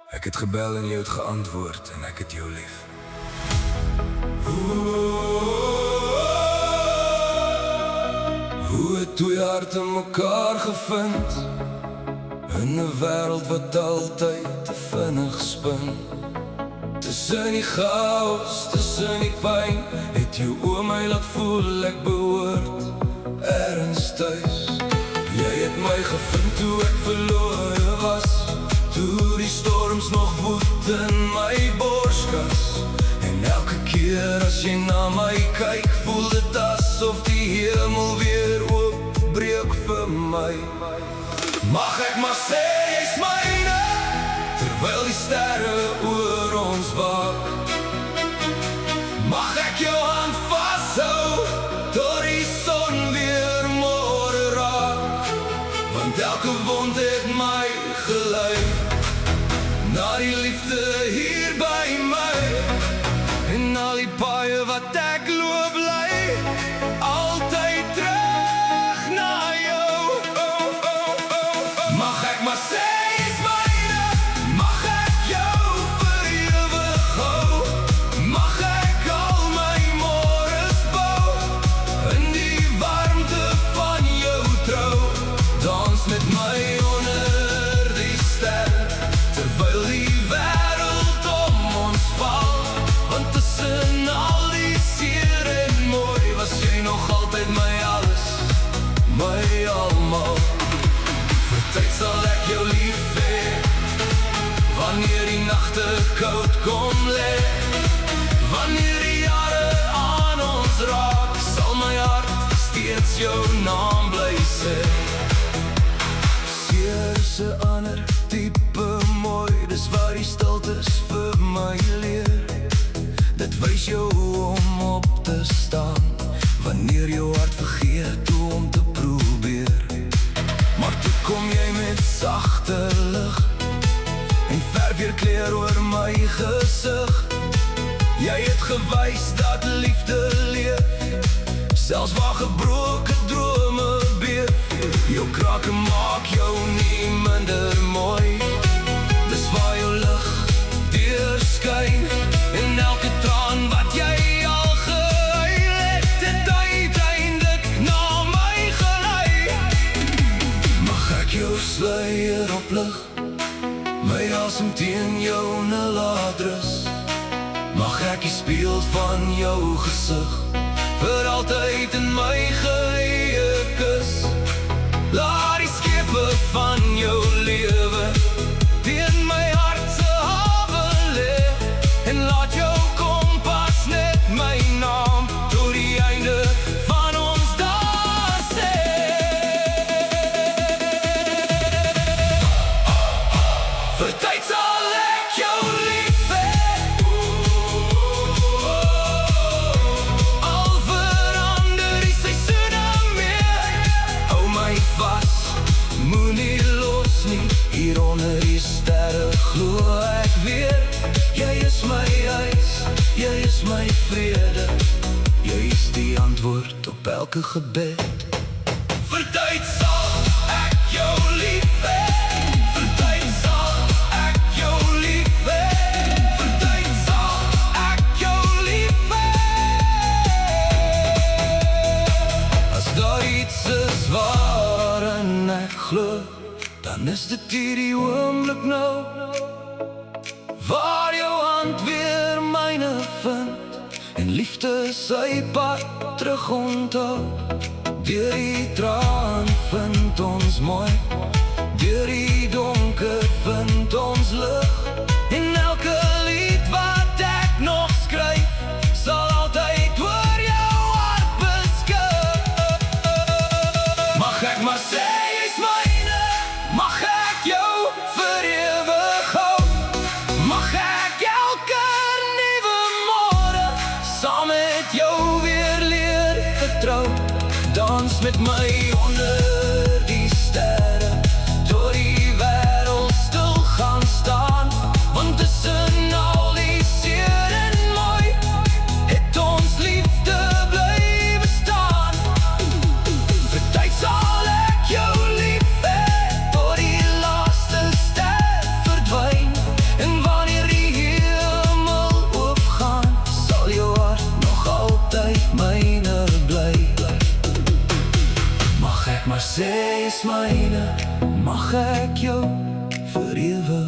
Ek het gebel en jy het geantwoord en ek het jou lief. Hoe het twee harte mekaar gevind in 'n wêreld wat altyd te vinnig spin? Tussen die chaos, tussen die pyn, het jou oor my laat voel ek behoort ergens tuis. Jy het my gevind toe ek verlore was, toe die storms nog woed in my borskas. En elke keer as jy na my kyk, voel dit asof die hemel weer oopbreek vir my. Mag ek maar sê jy's myne, terwyl die sterre oor ons waak. Mag ek jou hand vashou, tot die son weer môre raak. Want elke wond het my gelei na die liefde hier by my. En al die paaie wat ek loop lei altyd terug na jou. Mag ek maar sê jy's myne, mag ek jou vir ewig hou. Mag ek al my môres bou in die warmte van jou trou. Dans met my onder die sterre, terwyl die wêreld om ons val. Want tussen al die seer en mooi, was jy nog altyd my alles, my almal. Vir tyd sal ek jou lief hê, wanneer die nagte koud kom lê. Wanneer die jare aan ons raak, sal my hart steeds jou naam bly sê. Seer is 'n ander type mooi, dis waar die stiltes vir my leer. Dit wys jou om op te staan, wanneer jou hart vergeet hoe om te probeer. Maar toe kom jy met sagte lig en verf weer kleur oor my gesig. Jy het gewys dat liefde leef, selfs waar gebroke drome beef. Jou krake maak jou nie minder mooi, dis waar jou lig deurskyn. En elke traan wat jy al gehuil het, het uiteindelik na my gelei. Mag ek jou sluier oplig, my asem teen jou naladrus. Mag ek die spieël van jou gesig vir altyd in my geheue kus. Laat die skepe van jou lewe teen my hart se hawe lê. En laat jou kompas net my naam tot die einde van ons dae sê. Vir tyd sal ek jou lief hê, al verander die seisoene meer. Hou my vas, moenie los nie, hier onder die sterre glo ek weer. Jy is my huis, jy is my vrede, jy is die antwoord op elke gebed. Vir tyd sal ek jou lief hê, vir tyd sal ek jou lief hê, vir tyd sal ek jou lief hê. As daar iets is waarin ek glo, dan is dit hierdie oomblik nou, waar jou hand weer myne vind en liefde sy pad terug onthou. Deur die traan vind ons mooi, deur die donker vind ons lig. En elke lied wat ek nog skryf, sal altyd oor jou hart beskik. Mag ek maar sê jy's myne, mag ek jou vir ewig hou. Mag ek elke nuwe môre saam met jou weer leer vertrou. Dans met my onder die sterre, tot die wêreld Maar sy is myne, mag ek jou vir ewig